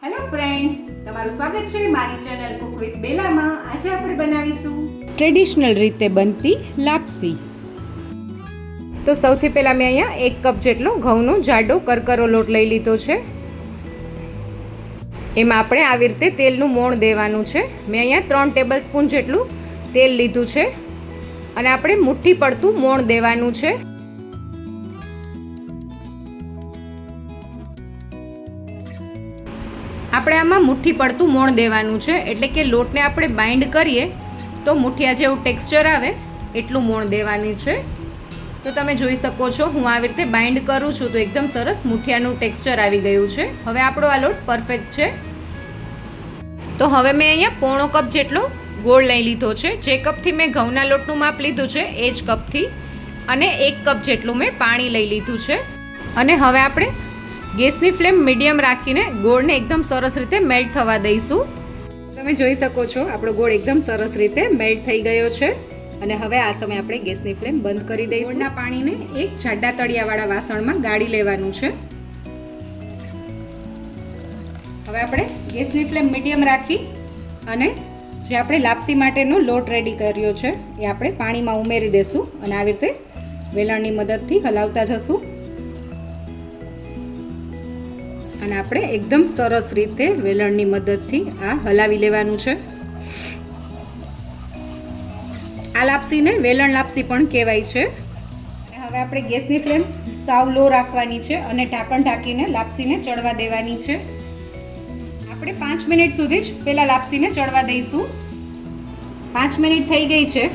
Hello friends, તમારું સ્વાગત છે મારી ચેનલ કુક વિથ બેલામાં. આજે આપણે બનાવીશું ટ્રેડિશનલ રીતે બનતી લાપસી. તો સૌથી પહેલાં મેં અહીંયા 1 કપ જેટલો ઘઉંનો જાડો કરકરો લોટ લઈ લીધો છે. એમાં આપણે આવી રીતે તેલનું મોણ દેવાનું છે. મેં અહીંયા 3 ટેબલ સ્પૂન જેટલું તેલ લીધું છે અને આપણે મુઠ્ઠી પડતું મોણ દેવાનું છે. આપણે આમાં મુઠ્ઠી પડતું મોણ દેવાનું છે, એટલે કે લોટને આપણે બાઇન્ડ કરીએ તો મુઠિયા જેવું ટેક્સચર આવે એટલું મોણ દેવાનું છે. તો તમે જોઈ શકો છો હું આવી રીતે બાઇન્ડ કરું છું તો એકદમ સરસ મુઠિયાનું ટેક્સચર આવી ગયું છે. હવે આપણો આ લોટ પરફેક્ટ છે. તો હવે મેં અહીંયા પોણો કપ જેટલો ગોળ લઈ લીધો છે. જે કપથી મેં ઘઉંના લોટનું માપ લીધું છે એ જ કપથી, અને 1 કપ જેટલું મેં પાણી લઈ લીધું છે. અને હવે આપણે ગેસની ફ્લેમ મીડિયમ રાખીને ગોળને એકદમ સરસ રીતે મેલ્ટ થવા દઈશું. તમે જોઈ શકો છો આપણો ગોળ એકદમ સરસ રીતે મેલ્ટ થઈ ગયો છે. અને હવે આ સમયે આપણે ગેસની ફ્લેમ બંધ કરી દઈશું. ગોળના પાણીને એક જાડા તળિયાવાળા વાસણમાં ગાળી લેવાનું છે. હવે આપણે ગેસની ફ્લેમ મીડિયમ રાખી અને જે આપણે લાપસી માટેનો લોટ રેડી કર્યો છે એ આપણે પાણીમાં ઉમેરી દઈશું અને આવી રીતે વેલણની મદદથી હલાવતા જશું. અને આપણે એકદમ સરસ રીતે વેલણની મદદથી આ હલાવી લેવાનું છે. આ લાપસીને વેલણ લાપસી પણ કહેવાય છે. હવે આપણે ગેસની ફ્લેમ સાવ લો રાખવાની છે અને ઢાંકણ ઢાંકીને લાપસીને ચડવા દેવાની છે. આપણે 5 મિનિટ સુધી જ પહેલાં લાપસીને ચડવા દઈશું. 5 મિનિટ થઈ ગઈ છે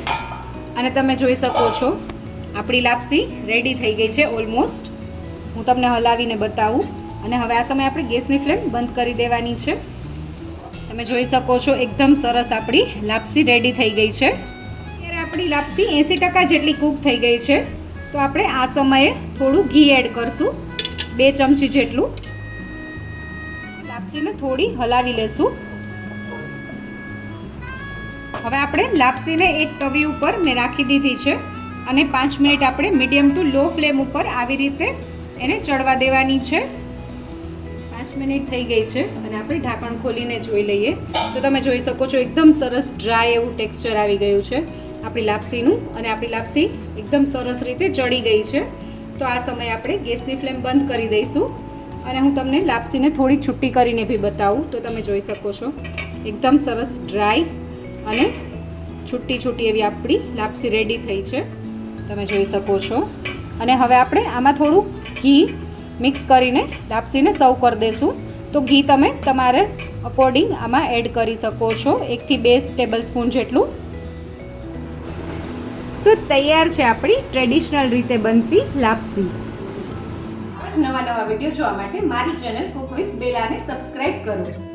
અને તમે જોઈ શકો છો આપણી લાપસી રેડી થઈ ગઈ છે ઓલમોસ્ટ. હું તમને હલાવીને બતાવું. અને હવે આ સમયે આપણે ગેસની ફ્લેમ બંધ કરી દેવાની છે. તમે જોઈ શકો છો એકદમ સરસ આપણી લાપસી રેડી થઈ ગઈ છે. અત્યારે આપણી લાપસી 80% જેટલી કૂક થઈ ગઈ છે. તો આપણે આ સમયે થોડું ઘી એડ કરશું, 2 ચમચી જેટલું. લાપસીને થોડી હલાવી લેશું. હવે આપણે લાપસીને એક તવી ઉપર મેં રાખી દીધી છે અને 5 મિનિટ આપણે મીડિયમ ટુ લો ફ્લેમ ઉપર આવી રીતે એને ચડવા દેવાની છે. 5 મિનિટ થઈ ગઈ છે અને આપણે ઢાંકણ ખોલીને જોઈ લઈએ તો તમે જોઈ શકો છો એકદમ સરસ ડ્રાય એવું ટેક્સચર આવી ગયું છે આપણી લાપસીનું. અને આપણી લાપસી એકદમ સરસ રીતે ચડી ગઈ છે. તો આ સમયે આપણે ગેસની ફ્લેમ બંધ કરી દઈશું અને હું તમને લાપસીને થોડી છૂટી કરીને બી બતાવું. તો તમે જોઈ શકો છો એકદમ સરસ ડ્રાય અને છૂટી છૂટી એવી આપણી લાપસી રેડી થઈ છે. તમે જોઈ શકો છો. અને હવે આપણે આમાં થોડું ઘી મિક્સ કરીને લાપસીને સર્વ કરી દઈશું. તો ઘી તમે તમારે અકોર્ડિંગ આમાં એડ કરી શકો છો, 1 થી 2 ટેબલ સ્પૂન જેટલું. તો તૈયાર છે આપણી ટ્રેડિશનલ રીતે બનતી લાપસી. નવા વિડીયો જોવા માટે મારી ચેનલ કુક વિથ બેલાને સબસ્ક્રાઇબ કરો.